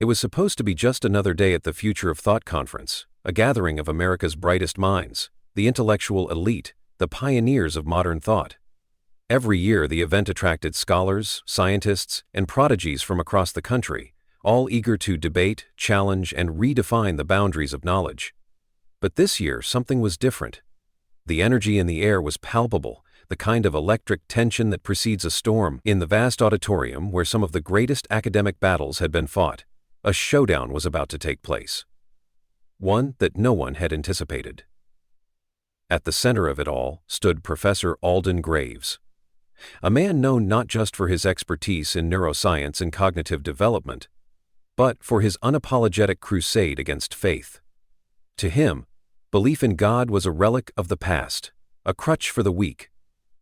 It was supposed to be just another day at the Future of Thought conference, a gathering of America's brightest minds, the intellectual elite, the pioneers of modern thought. Every year the event attracted scholars, scientists, and prodigies from across the country, all eager to debate, challenge, and redefine the boundaries of knowledge. But this year something was different. The energy in the air was palpable, the kind of electric tension that precedes a storm. In the vast auditorium where some of the greatest academic battles had been fought, a showdown was about to take place. One that no one had anticipated. At the center of it all stood Professor Alden Graves, a man known not just for his expertise in neuroscience and cognitive development, but for his unapologetic crusade against faith. To him, belief in God was a relic of the past, a crutch for the weak,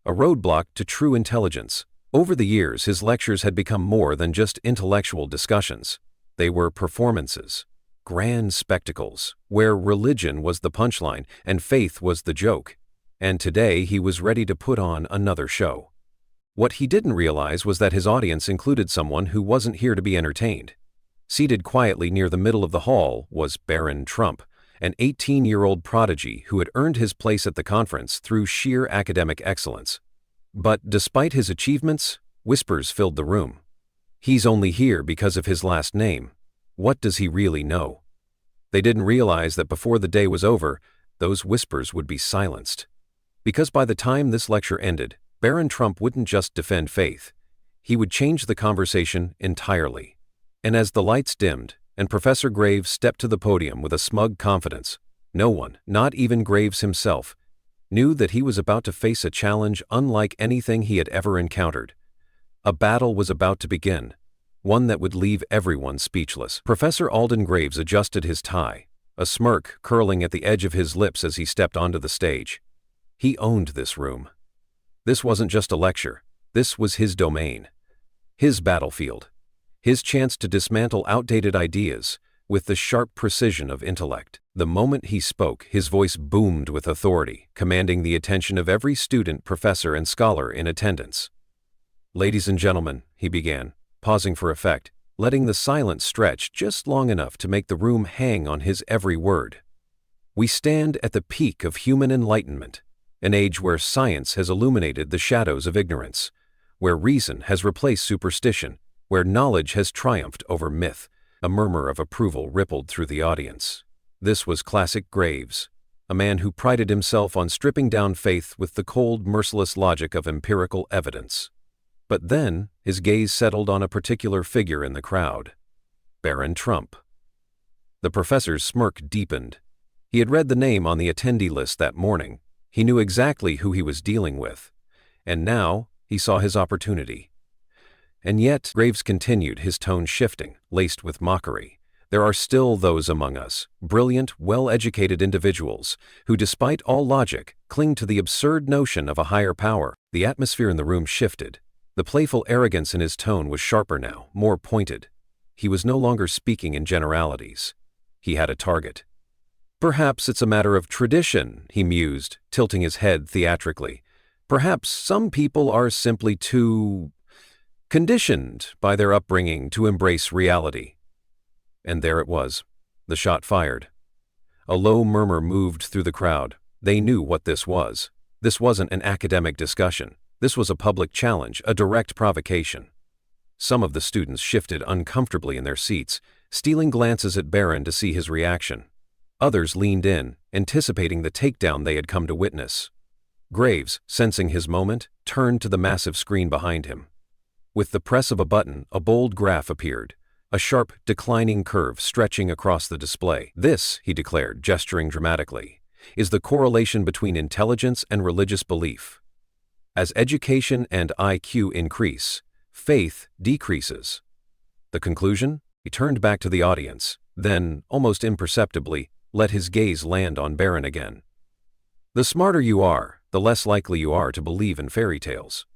a roadblock to true intelligence. Over the years, his lectures had become more than just intellectual discussions. They were performances, grand spectacles, where religion was the punchline and faith was the joke. And today he was ready to put on another show. What he didn't realize was that his audience included someone who wasn't here to be entertained. Seated quietly near the middle of the hall was Barron Trump, an 18-year-old prodigy who had earned his place at the conference through sheer academic excellence. But despite his achievements, whispers filled the room. He's only here because of his last name. What does he really know? They didn't realize that before the day was over, those whispers would be silenced. Because by the time this lecture ended, Barron Trump wouldn't just defend faith. He would change the conversation entirely. And as the lights dimmed, and Professor Graves stepped to the podium with a smug confidence, no one, not even Graves himself, knew that he was about to face a challenge unlike anything he had ever encountered. A battle was about to begin, one that would leave everyone speechless. Professor Alden Graves adjusted his tie, a smirk curling at the edge of his lips as he stepped onto the stage. He owned this room. This wasn't just a lecture, this was his domain, his battlefield, his chance to dismantle outdated ideas with the sharp precision of intellect. The moment he spoke, his voice boomed with authority, commanding the attention of every student, professor, and scholar in attendance. "Ladies and gentlemen," he began, pausing for effect, letting the silence stretch just long enough to make the room hang on his every word. "We stand at the peak of human enlightenment, an age where science has illuminated the shadows of ignorance, where reason has replaced superstition, where knowledge has triumphed over myth." A murmur of approval rippled through the audience. This was classic Graves, a man who prided himself on stripping down faith with the cold, merciless logic of empirical evidence. But then his gaze settled on a particular figure in the crowd, Barron Trump. The professor's smirk deepened. He had read the name on the attendee list that morning. He knew exactly who he was dealing with. And now he saw his opportunity. And yet, Graves continued, his tone shifting, laced with mockery. "There are still those among us, brilliant, well-educated individuals, who despite all logic, cling to the absurd notion of a higher power." The atmosphere in the room shifted. The playful arrogance in his tone was sharper now, more pointed. He was no longer speaking in generalities. He had a target. "Perhaps it's a matter of tradition," he mused, tilting his head theatrically. "Perhaps some people are simply too conditioned by their upbringing to embrace reality." And there it was, the shot fired. A low murmur moved through the crowd. They knew what this was. This wasn't an academic discussion. This was a public challenge, a direct provocation. Some of the students shifted uncomfortably in their seats, stealing glances at Barron to see his reaction. Others leaned in, anticipating the takedown they had come to witness. Graves, sensing his moment, turned to the massive screen behind him. With the press of a button, a bold graph appeared, a sharp, declining curve stretching across the display. "This," he declared, gesturing dramatically, "is the correlation between intelligence and religious belief. As education and IQ increase, faith decreases." The conclusion? He turned back to the audience, then, almost imperceptibly, let his gaze land on Barron again. "The smarter you are, the less likely you are to believe in fairy tales."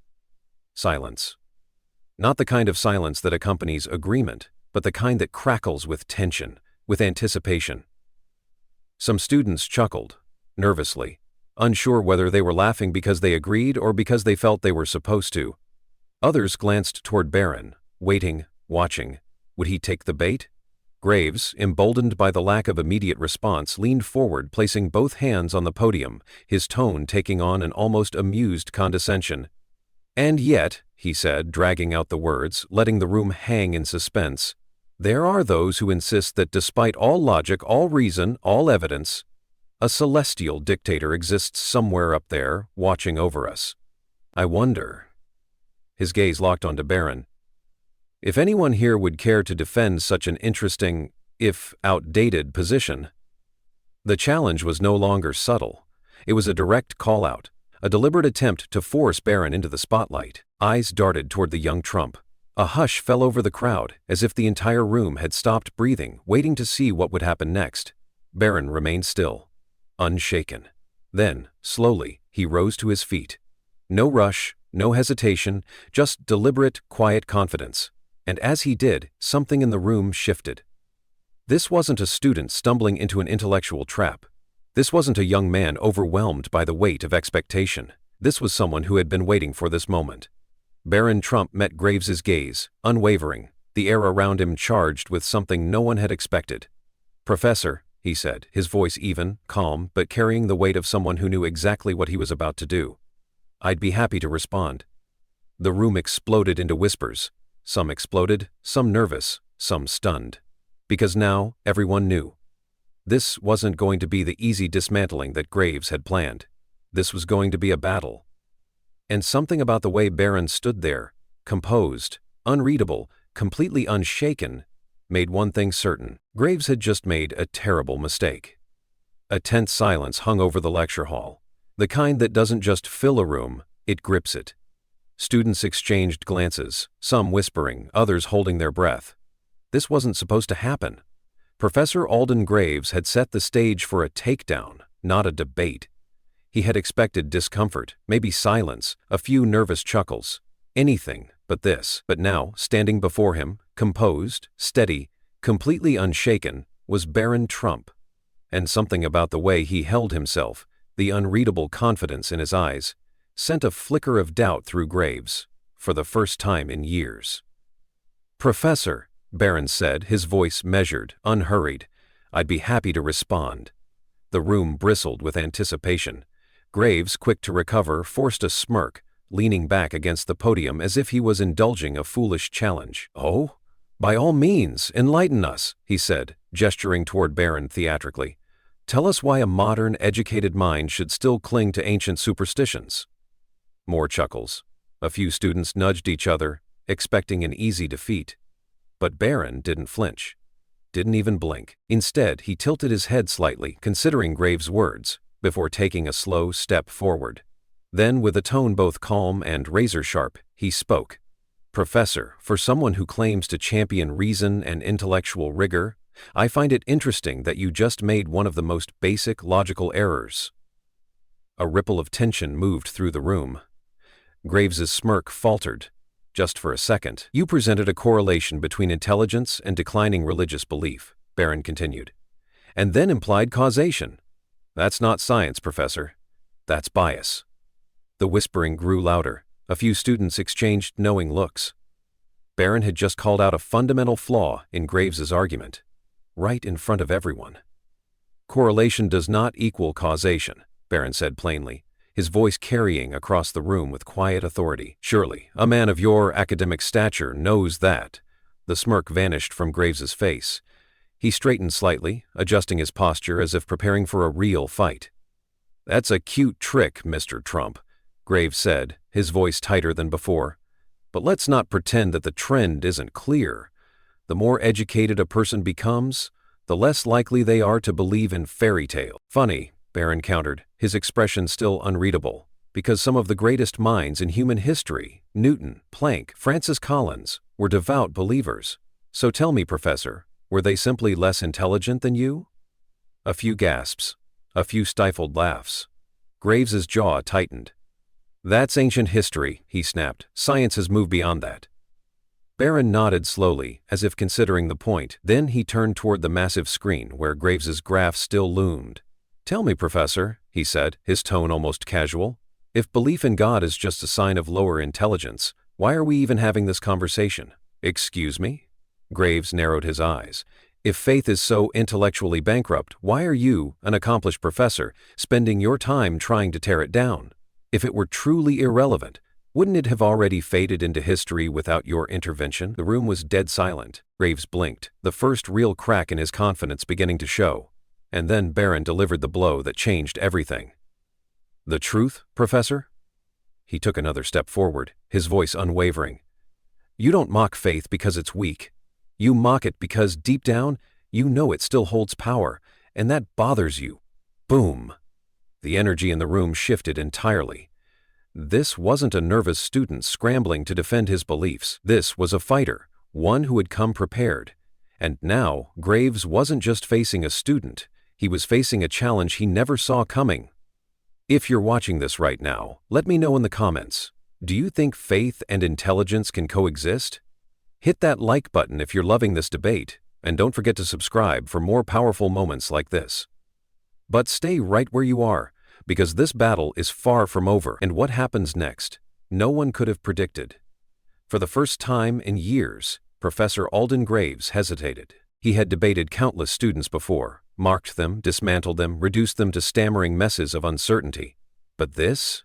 Silence. Not the kind of silence that accompanies agreement, but the kind that crackles with tension, with anticipation. Some students chuckled, nervously, unsure whether they were laughing because they agreed or because they felt they were supposed to. Others glanced toward Barron, waiting, watching. Would he take the bait? Graves, emboldened by the lack of immediate response, leaned forward, placing both hands on the podium, his tone taking on an almost amused condescension. "And yet," he said, dragging out the words, letting the room hang in suspense, "there are those who insist that despite all logic, all reason, all evidence, a celestial dictator exists somewhere up there, watching over us. I wonder." His gaze locked onto Barron. "If anyone here would care to defend such an interesting, if outdated, position." The challenge was no longer subtle. It was a direct call-out, a deliberate attempt to force Barron into the spotlight. Eyes darted toward the young Trump. A hush fell over the crowd, as if the entire room had stopped breathing, waiting to see what would happen next. Barron remained still, unshaken. Then, slowly, he rose to his feet. No rush, no hesitation, just deliberate, quiet confidence. And as he did, something in the room shifted. This wasn't a student stumbling into an intellectual trap. This wasn't a young man overwhelmed by the weight of expectation. This was someone who had been waiting for this moment. Barron Trump met Graves's gaze, unwavering, the air around him charged with something no one had expected. "Professor," he said, his voice even, calm, but carrying the weight of someone who knew exactly what he was about to do. "I'd be happy to respond." The room exploded into whispers. Some exploded, some nervous, some stunned. Because now, everyone knew. This wasn't going to be the easy dismantling that Graves had planned. This was going to be a battle. And something about the way Barron stood there, composed, unreadable, completely unshaken, made one thing certain. Graves had just made a terrible mistake. A tense silence hung over the lecture hall. The kind that doesn't just fill a room, it grips it. Students exchanged glances, some whispering, others holding their breath. This wasn't supposed to happen. Professor Alden Graves had set the stage for a takedown, not a debate. He had expected discomfort, maybe silence, a few nervous chuckles. Anything but this. But now, standing before him, composed, steady, completely unshaken, was Barron Trump. And something about the way he held himself, the unreadable confidence in his eyes, sent a flicker of doubt through Graves, for the first time in years. "Professor," Barron said, his voice measured, unhurried, "I'd be happy to respond." The room bristled with anticipation. Graves, quick to recover, forced a smirk, leaning back against the podium as if he was indulging a foolish challenge. "Oh, by all means, enlighten us," he said, gesturing toward Barron theatrically. "Tell us why a modern, educated mind should still cling to ancient superstitions." More chuckles. A few students nudged each other, expecting an easy defeat. But Barron didn't flinch. Didn't even blink. Instead, he tilted his head slightly, considering Graves' words, before taking a slow step forward. Then, with a tone both calm and razor-sharp, he spoke. "Professor, for someone who claims to champion reason and intellectual rigor, I find it interesting that you just made one of the most basic logical errors." A ripple of tension moved through the room. Graves's smirk faltered. "Just for a second. You presented a correlation between intelligence and declining religious belief," Barron continued, "and then implied causation. That's not science, Professor. That's bias." The whispering grew louder. A few students exchanged knowing looks. Barron had just called out a fundamental flaw in Graves's argument, right in front of everyone. "Correlation does not equal causation," Barron said plainly, his voice carrying across the room with quiet authority. "Surely, a man of your academic stature knows that." The smirk vanished from Graves's face. He straightened slightly, adjusting his posture as if preparing for a real fight. "That's a cute trick, Mr. Trump," Graves said, his voice tighter than before. "But let's not pretend that the trend isn't clear. The more educated a person becomes, the less likely they are to believe in fairy tales." "Funny," Barron countered, his expression still unreadable, "because some of the greatest minds in human history, Newton, Planck, Francis Collins, were devout believers. So tell me, Professor, were they simply less intelligent than you?" A few gasps, a few stifled laughs. Graves's jaw tightened. "That's ancient history," he snapped. "Science has moved beyond that." Barron nodded slowly, as if considering the point. Then he turned toward the massive screen where Graves's graph still loomed. "Tell me, Professor," he said, his tone almost casual, "if belief in God is just a sign of lower intelligence, why are we even having this conversation?" "Excuse me?" Graves narrowed his eyes. If faith is so intellectually bankrupt, why are you, an accomplished professor, spending your time trying to tear it down? If it were truly irrelevant, wouldn't it have already faded into history without your intervention? The room was dead silent. Graves blinked, the first real crack in his confidence beginning to show. And then Barron delivered the blow that changed everything. The truth, Professor? He took another step forward, his voice unwavering. You don't mock faith because it's weak. You mock it because, deep down, you know it still holds power, and that bothers you. Boom! The energy in the room shifted entirely. This wasn't a nervous student scrambling to defend his beliefs. This was a fighter, one who had come prepared. And now, Graves wasn't just facing a student, he was facing a challenge he never saw coming. If you're watching this right now, let me know in the comments. Do you think faith and intelligence can coexist? Hit that like button if you're loving this debate, and don't forget to subscribe for more powerful moments like this. But stay right where you are, because this battle is far from over, and what happens next, no one could have predicted. For the first time in years, Professor Alden Graves hesitated. He had debated countless students before, mocked them, dismantled them, reduced them to stammering messes of uncertainty. But this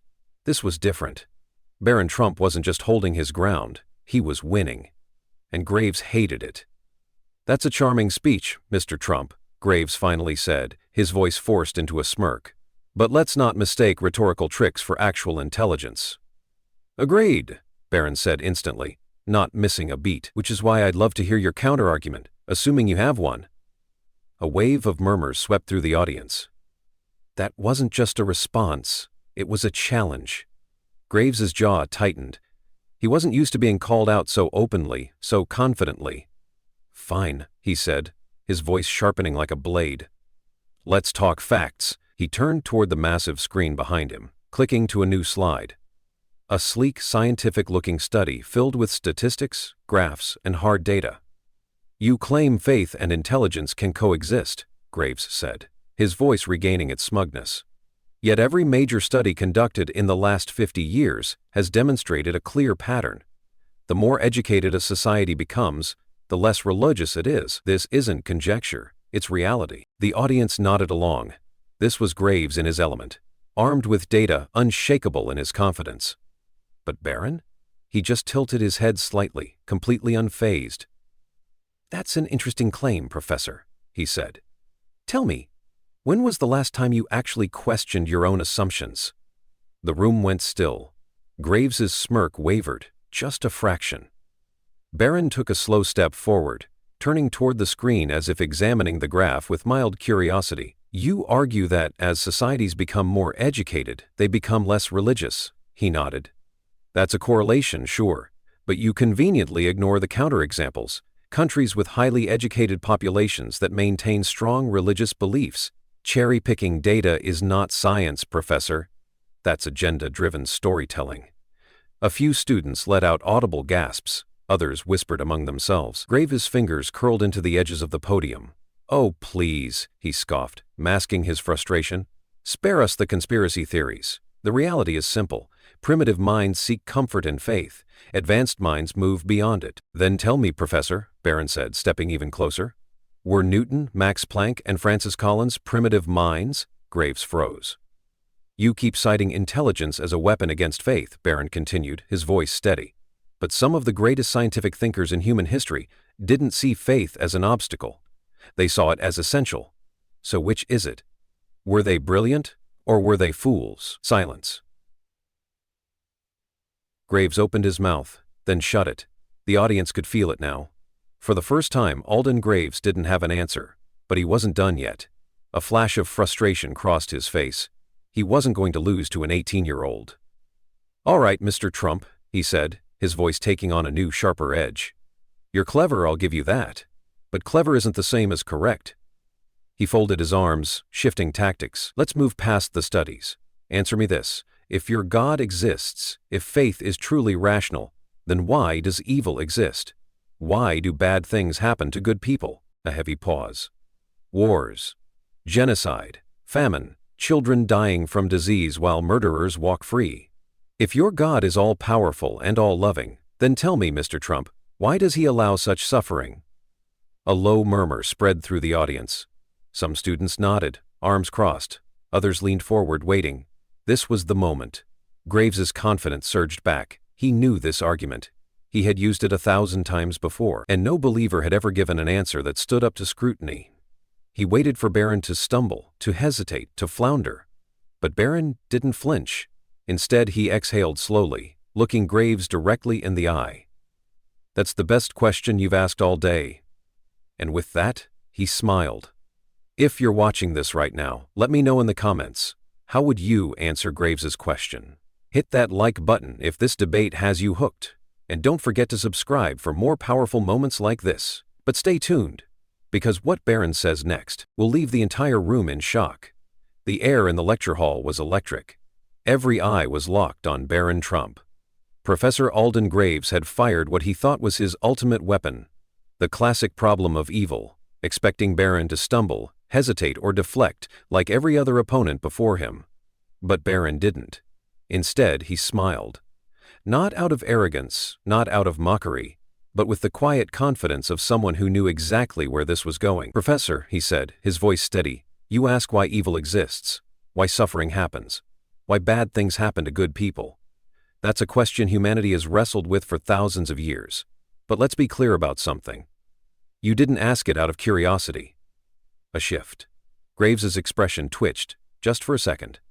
was different. Barron Trump wasn't just holding his ground, he was winning. And Graves hated it. That's a charming speech, Mr. Trump, Graves finally said, his voice forced into a smirk. But let's not mistake rhetorical tricks for actual intelligence. Agreed, Barron said instantly, not missing a beat, which is why I'd love to hear your counterargument, assuming you have one. A wave of murmurs swept through the audience. That wasn't just a response, it was a challenge. Graves's jaw tightened. He wasn't used to being called out so openly, so confidently. Fine, he said, his voice sharpening like a blade. Let's talk facts. He turned toward the massive screen behind him, clicking to a new slide. A sleek, scientific-looking study filled with statistics, graphs, and hard data. You claim faith and intelligence can coexist, Graves said, his voice regaining its smugness. Yet every major study conducted in the last 50 years has demonstrated a clear pattern. The more educated a society becomes, the less religious it is. This isn't conjecture, it's reality. The audience nodded along. This was Graves in his element, armed with data, unshakable in his confidence. But Barron? He just tilted his head slightly, completely unfazed. That's an interesting claim, Professor, he said. Tell me, when was the last time you actually questioned your own assumptions? The room went still. Graves's smirk wavered, just a fraction. Barron took a slow step forward, turning toward the screen as if examining the graph with mild curiosity. You argue that as societies become more educated, they become less religious, he nodded. That's a correlation, sure, but you conveniently ignore the counterexamples, countries with highly educated populations that maintain strong religious beliefs. Cherry-picking data is not science, Professor. That's agenda-driven storytelling. A few students let out audible gasps, others whispered among themselves. Graves' fingers curled into the edges of the podium. Oh, please, he scoffed, masking his frustration. Spare us the conspiracy theories. The reality is simple. Primitive minds seek comfort in faith. Advanced minds move beyond it. Then tell me, Professor, Barron said, stepping even closer. Were Newton, Max Planck, and Francis Collins primitive minds? Graves froze. You keep citing intelligence as a weapon against faith, Barron continued, his voice steady. But some of the greatest scientific thinkers in human history didn't see faith as an obstacle. They saw it as essential. So which is it? Were they brilliant, or were they fools? Silence. Graves opened his mouth, then shut it. The audience could feel it now. For the first time, Alden Graves didn't have an answer, but he wasn't done yet. A flash of frustration crossed his face. He wasn't going to lose to an 18-year-old. All right, Mr. Trump, he said, his voice taking on a new, sharper edge. You're clever, I'll give you that. But clever isn't the same as correct. He folded his arms, shifting tactics. Let's move past the studies. Answer me this. If your God exists, if faith is truly rational, then why does evil exist? Why do bad things happen to good people? A heavy pause. Wars, genocide, famine, children dying from disease while murderers walk free. If your God is all-powerful and all-loving, then tell me, Mr. Trump, why does he allow such suffering? A low murmur spread through the audience. Some students nodded, arms crossed. Others leaned forward, waiting. This was the moment. Graves's confidence surged back. He knew this argument. He had used it 1,000 times before, and no believer had ever given an answer that stood up to scrutiny. He waited for Barron to stumble, to hesitate, to flounder. But Barron didn't flinch. Instead, he exhaled slowly, looking Graves directly in the eye. "That's the best question you've asked all day." And with that, he smiled. If you're watching this right now, let me know in the comments. How would you answer Graves's question? Hit that like button if this debate has you hooked. And don't forget to subscribe for more powerful moments like this. But stay tuned, because what Barron says next will leave the entire room in shock. The air in the lecture hall was electric. Every eye was locked on Barron Trump. Professor Alden Graves had fired what he thought was his ultimate weapon, the classic problem of evil, expecting Barron to stumble, hesitate, or deflect like every other opponent before him. But Barron didn't. Instead, he smiled. Not out of arrogance, not out of mockery, but with the quiet confidence of someone who knew exactly where this was going. "Professor," he said, his voice steady, "you ask why evil exists, why suffering happens, why bad things happen to good people. That's a question humanity has wrestled with for thousands of years. But let's be clear about something. You didn't ask it out of curiosity." A shift. Graves's expression twitched, just for a second.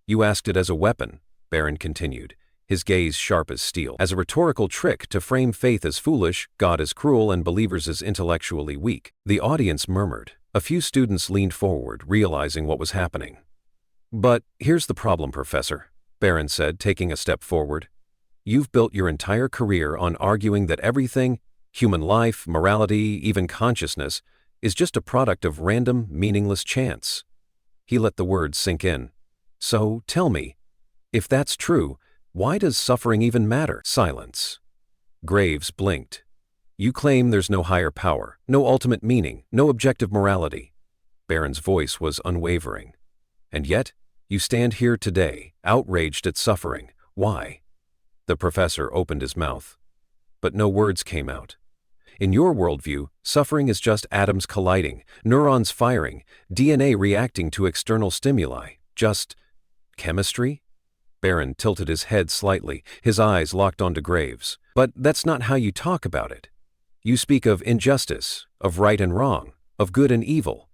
"You asked it as a weapon," Barron continued, his gaze sharp as steel, "as a rhetorical trick to frame faith as foolish, God as cruel, and believers as intellectually weak." The audience murmured. A few students leaned forward, realizing what was happening. "But here's the problem, Professor," Barron said, taking a step forward. "You've built your entire career on arguing that everything, human life, morality, even consciousness, is just a product of random, meaningless chance." He let the words sink in. "So, tell me, if that's true, why does suffering even matter?" Silence. Graves blinked. "You claim there's no higher power, no ultimate meaning, no objective morality." Barron's voice was unwavering. "And yet, you stand here today, outraged at suffering. Why?" The professor opened his mouth, but no words came out. "In your worldview, suffering is just atoms colliding, neurons firing, DNA reacting to external stimuli. Just chemistry?" Barron tilted his head slightly, his eyes locked onto Graves. "But that's not how you talk about it. You speak of injustice, of right and wrong, of good and evil.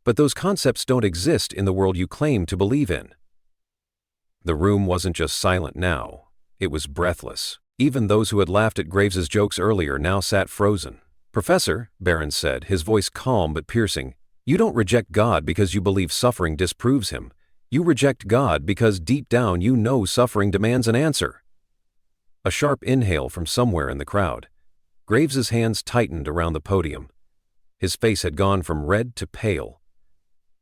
But those concepts don't exist in the world you claim to believe in." The room wasn't just silent now. It was breathless. Even those who had laughed at Graves's jokes earlier now sat frozen. "Professor," Barron said, his voice calm but piercing, "you don't reject God because you believe suffering disproves him. You reject God because deep down you know suffering demands an answer." A sharp inhale from somewhere in the crowd. Graves's hands tightened around the podium. His face had gone from red to pale.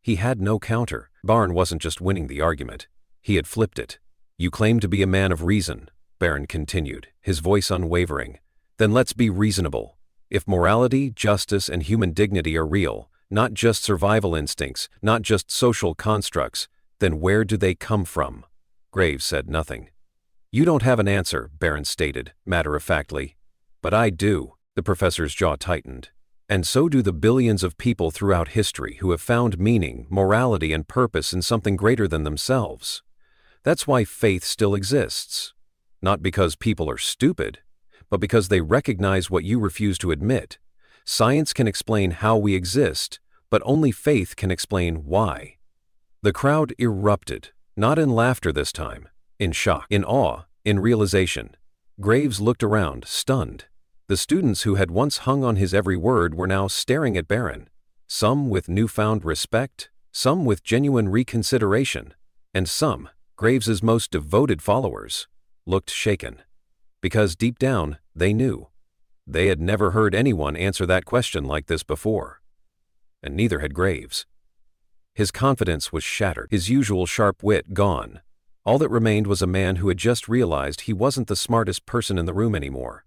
He had no counter. Barron wasn't just winning the argument. He had flipped it. "You claim to be a man of reason," Barron continued, his voice unwavering. "Then let's be reasonable. If morality, justice, and human dignity are real, not just survival instincts, not just social constructs, then where do they come from?" Graves said nothing. "You don't have an answer," Barron stated, matter-of-factly. "But I do." The professor's jaw tightened. "And so do the billions of people throughout history who have found meaning, morality, and purpose in something greater than themselves. That's why faith still exists. Not because people are stupid, but because they recognize what you refuse to admit. Science can explain how we exist, but only faith can explain why." The crowd erupted, not in laughter this time, in shock, in awe, in realization. Graves looked around, stunned. The students who had once hung on his every word were now staring at Barron, some with newfound respect, some with genuine reconsideration, and some, Graves's most devoted followers, looked shaken. Because deep down, they knew. They had never heard anyone answer that question like this before. And neither had Graves. His confidence was shattered, his usual sharp wit gone. All that remained was a man who had just realized he wasn't the smartest person in the room anymore.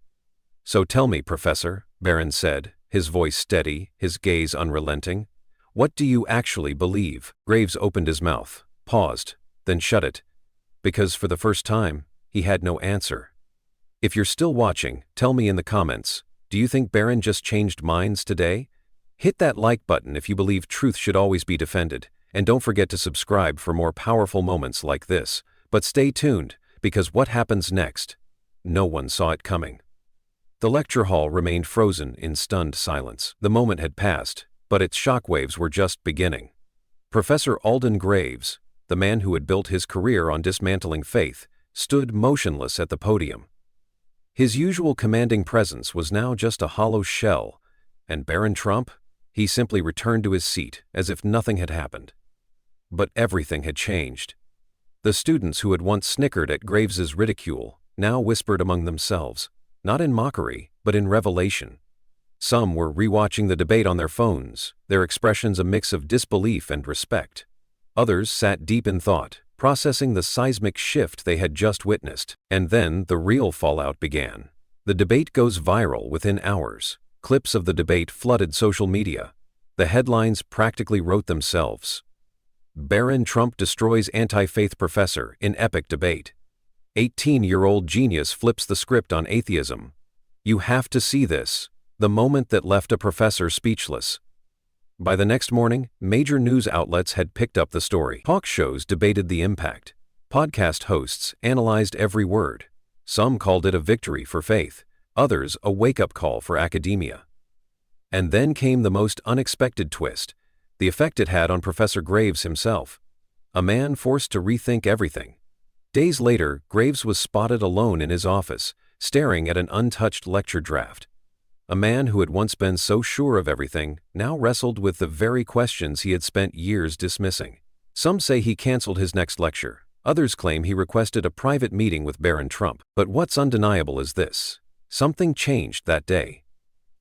"So tell me, Professor," Barron said, his voice steady, his gaze unrelenting, "what do you actually believe?" Graves opened his mouth, paused, then shut it, because for the first time, he had no answer. If you're still watching, tell me in the comments, do you think Barron just changed minds today? Hit that like button if you believe truth should always be defended, and don't forget to subscribe for more powerful moments like this. But stay tuned, because what happens next? No one saw it coming. The lecture hall remained frozen in stunned silence. The moment had passed, but its shockwaves were just beginning. Professor Alden Graves, the man who had built his career on dismantling faith, stood motionless at the podium. His usual commanding presence was now just a hollow shell, and Barron Trump? He simply returned to his seat as if nothing had happened. But everything had changed. The students who had once snickered at Graves's ridicule now whispered among themselves, not in mockery, but in revelation. Some were rewatching the debate on their phones, their expressions a mix of disbelief and respect. Others sat deep in thought, processing the seismic shift they had just witnessed. And then the real fallout began. The debate goes viral within hours. Clips of the debate flooded social media. The headlines practically wrote themselves. Barron Trump destroys anti-faith professor in epic debate. 18-year-old genius flips the script on atheism. You have to see this. The moment that left a professor speechless. By the next morning, major news outlets had picked up the story. Talk shows debated the impact. Podcast hosts analyzed every word. Some called it a victory for faith, others a wake-up call for academia. And then came the most unexpected twist, the effect it had on Professor Graves himself. A man forced to rethink everything. Days later, Graves was spotted alone in his office, staring at an untouched lecture draft. A man who had once been so sure of everything now wrestled with the very questions he had spent years dismissing. Some say he canceled his next lecture. Others claim he requested a private meeting with Barron Trump. But what's undeniable is this: something changed that day.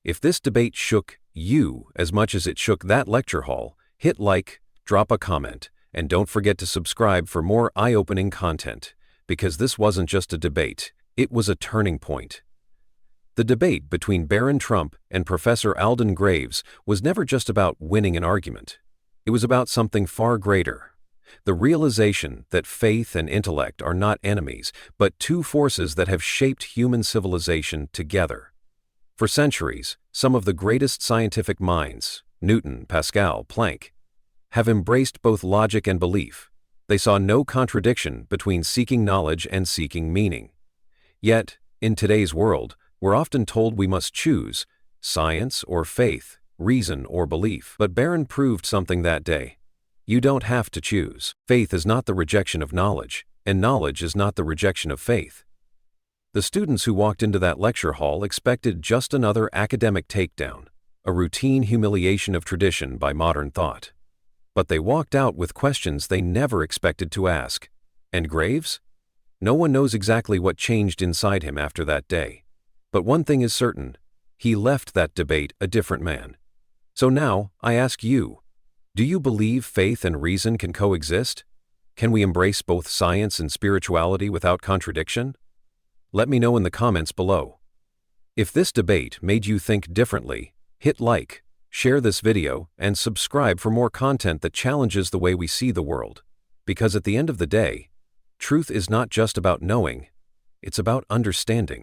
If this debate shook you as much as it shook that lecture hall, hit like, drop a comment, and don't forget to subscribe for more eye-opening content, because this wasn't just a debate, it was a turning point. The debate between Barron Trump and Professor Alden Graves was never just about winning an argument. It was about something far greater. The realization that faith and intellect are not enemies, but two forces that have shaped human civilization together. For centuries, some of the greatest scientific minds, Newton, Pascal, Planck, have embraced both logic and belief. They saw no contradiction between seeking knowledge and seeking meaning. Yet, in today's world, we're often told we must choose science or faith, reason or belief. But Barron proved something that day. You don't have to choose. Faith is not the rejection of knowledge, and knowledge is not the rejection of faith. The students who walked into that lecture hall expected just another academic takedown, a routine humiliation of tradition by modern thought. But they walked out with questions they never expected to ask. And Graves? No one knows exactly what changed inside him after that day. But one thing is certain: he left that debate a different man. So now, I ask you, do you believe faith and reason can coexist? Can we embrace both science and spirituality without contradiction? Let me know in the comments below. If this debate made you think differently, hit like, share this video, and subscribe for more content that challenges the way we see the world. Because at the end of the day, truth is not just about knowing, it's about understanding.